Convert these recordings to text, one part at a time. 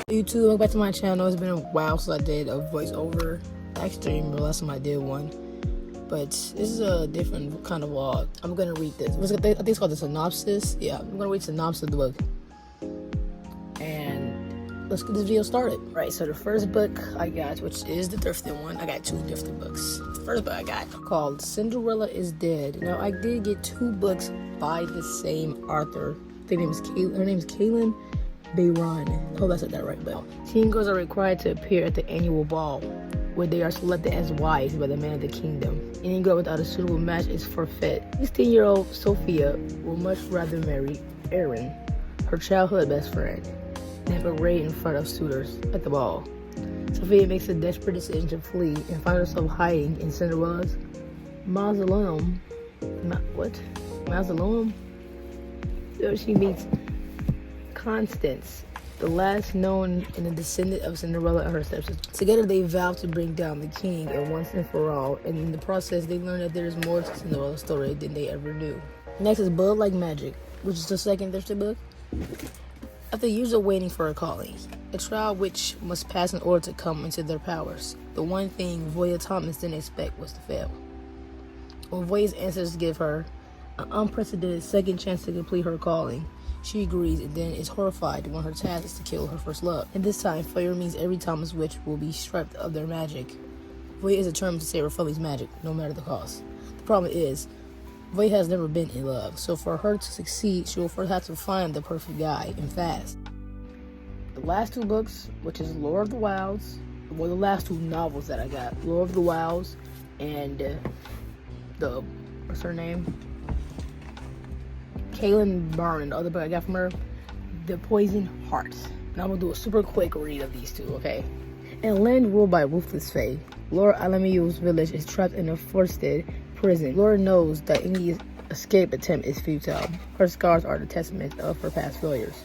YouTube, welcome back to my channel. It's been a while since I did a voiceover. I actually don't remember the last time I did one. But this is a different kind of vlog. I'm gonna read this. I think it's called the synopsis. Yeah, I'm gonna read the synopsis of the book. And let's get this video started. Right, so the first book I got, which is the thrifted one, I got two thrifted books. The first book I got called Cinderella is Dead. Now, I did get two books by the same author. Her name is Kaylin Bayron. I hope I said that right, but teen girls are required to appear at the annual ball, where they are selected as wives by the man of the kingdom. Any girl without a suitable match is forfeit. 16-year-old Sophia will much rather marry Aaron, her childhood best friend, than parade in front of suitors at the ball. Sophia makes a desperate decision to flee and find herself hiding in Cinderella's mausoleum. Mausoleum? There she meets Constance, the last known and a descendant of Cinderella and her stepsister. Together they vow to bring down the king and once and for all, and in the process they learn that there is more to Cinderella's story than they ever knew. Next is Blood Like Magic, which is the second thrifted book. After years of waiting for a calling, a trial which must pass in order to come into their powers, the one thing Voya Thomas didn't expect was to fail. When Voya's ancestors give her an unprecedented second chance to complete her calling, she agrees and then is horrified when her task is to kill her first love. And this time, failure means every Thomas witch will be stripped of their magic. Voya is determined to save her family's magic, no matter the cost. The problem is, Voya has never been in love, so for her to succeed, she will first have to find the perfect guy, and fast. The last two books, which is Lore of the Wilds, well, the last two novels that I got, Lore of the Wilds and what's her name? Kaylin Bayron, the other book I got from her, The Poison Heart. And I'm gonna do a super quick read of these two, okay? In a land ruled by ruthless fae, Laura Alamiu's village is trapped in a forested prison. Laura knows that any escape attempt is futile. Her scars are the testament of her past failures.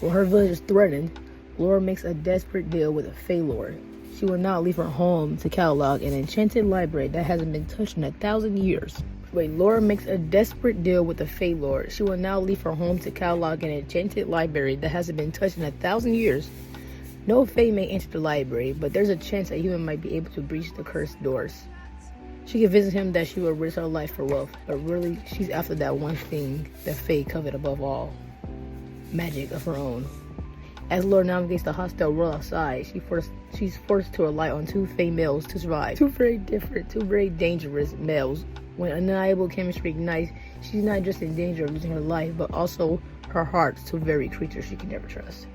When her village is threatened, Laura makes a desperate deal with a fae lord. She will not leave her home to catalog an enchanted library that hasn't been touched in 1,000 years. Laura makes a desperate deal with the Fae Lord. She will now leave her home to catalog an enchanted library that hasn't been touched in 1,000 years. No Fae may enter the library, but there's a chance a human might be able to breach the cursed doors. She convinces him that she will risk her life for wealth, but really, she's after that one thing that Fae covet above all: magic of her own. As Laura navigates the hostile world outside, she's forced to rely on two Fae males to survive. Two very different, two very dangerous males. When undeniable chemistry ignites, she's not just in danger of losing her life, but also her heart to very creatures she can never trust.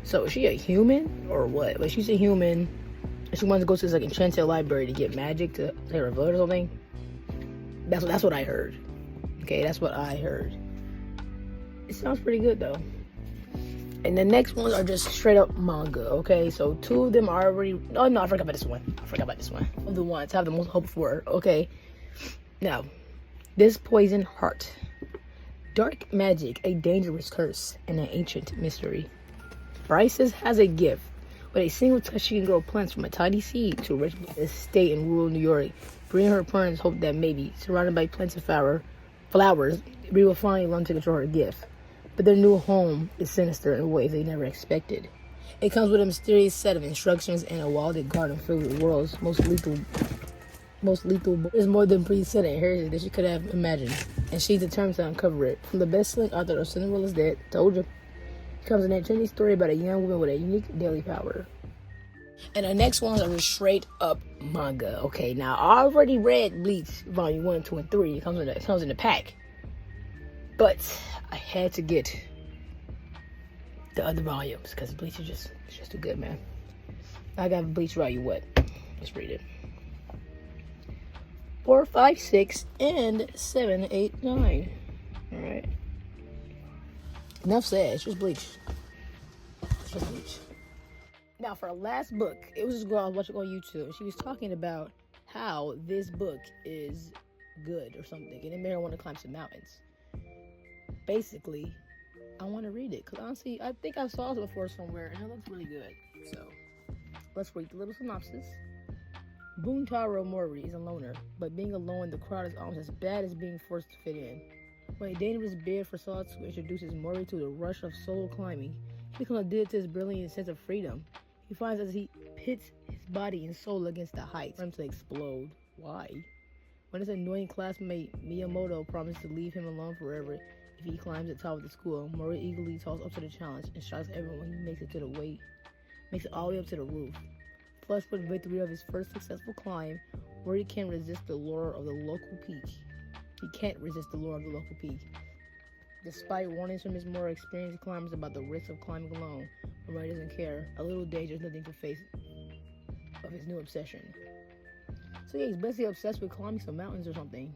So is she a human or what? Like, she's a human. She wants to go to this enchanted library to get magic to save her village or something. That's what I heard. Okay, that's what I heard. It sounds pretty good though. And the next ones are just straight up manga, okay? So two of them are already... Oh, no, I forgot about this one. Of the ones I have the most hope for, okay? Now, This Poison Heart. Dark magic, a dangerous curse, and an ancient mystery. Bryces has a gift. With a single touch, she can grow plants from a tiny seed to a rich estate in rural New York. Brie and her parents hope that maybe, surrounded by plants of flowers, Brie will finally learn to control her gift. But their new home is sinister in ways they never expected. It comes with a mysterious set of instructions and a walled garden filled with the world's most lethal is more than Bree said inherited that she could have imagined, and she's determined to uncover it. From the best-selling author of Cinderella's Dead, told you, comes an enchanting story about a young woman with a unique daily power. And the next ones are just straight up manga. Okay, now I already read Bleach Volume 1, 2, and 3. It comes in the pack, but I had to get the other volumes because Bleach is just too good, man. I got Bleach Volume what? Let's read it. 4, 5, 6, and 7, 8, 9. Alright. Enough said. It's just Bleach. Now, for our last book, it was this girl I was watching on YouTube, and she was talking about how this book is good or something, and it made her want to climb some mountains. Basically, I want to read it, because honestly, I think I saw it before somewhere, and it looks really good. So, let's read the little synopsis. Buntaro Mori is a loner, but being alone in the crowd is almost as bad as being forced to fit in. When a dangerous bear for Sawtooth introduces Murray to the rush of solo climbing, he becomes addicted to his brilliant sense of freedom. He finds as he pits his body and soul against the heights for him to explode. Why? When his annoying classmate Miyamoto promises to leave him alone forever if he climbs the top of the school, Murray eagerly talks up to the challenge and shocks everyone when he makes it all the way up to the roof. Flushed with victory of his first successful climb, Murray can't resist the lure of the local peak. He can't resist the lure of the local peak. Despite warnings from his more experienced climbers about the risks of climbing alone, Murray doesn't care. A little danger is nothing to face of his new obsession. So yeah, he's basically obsessed with climbing some mountains or something.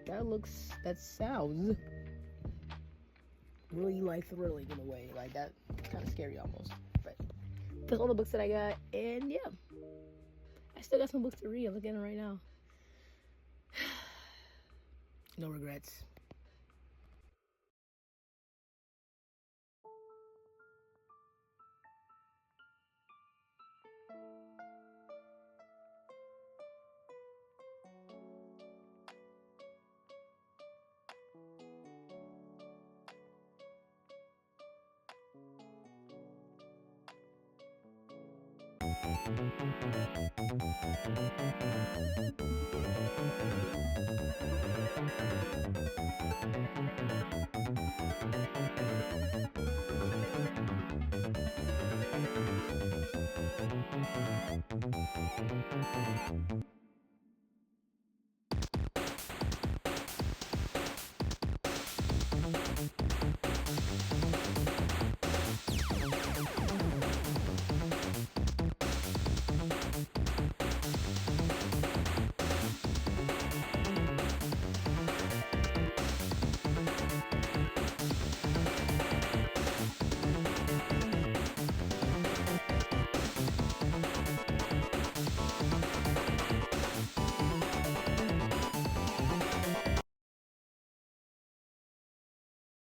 That sounds really like thrilling in a way. Like that, kind of scary almost. But that's all the books that I got, and yeah, I still got some books to read. I'm looking at them right now. No regrets.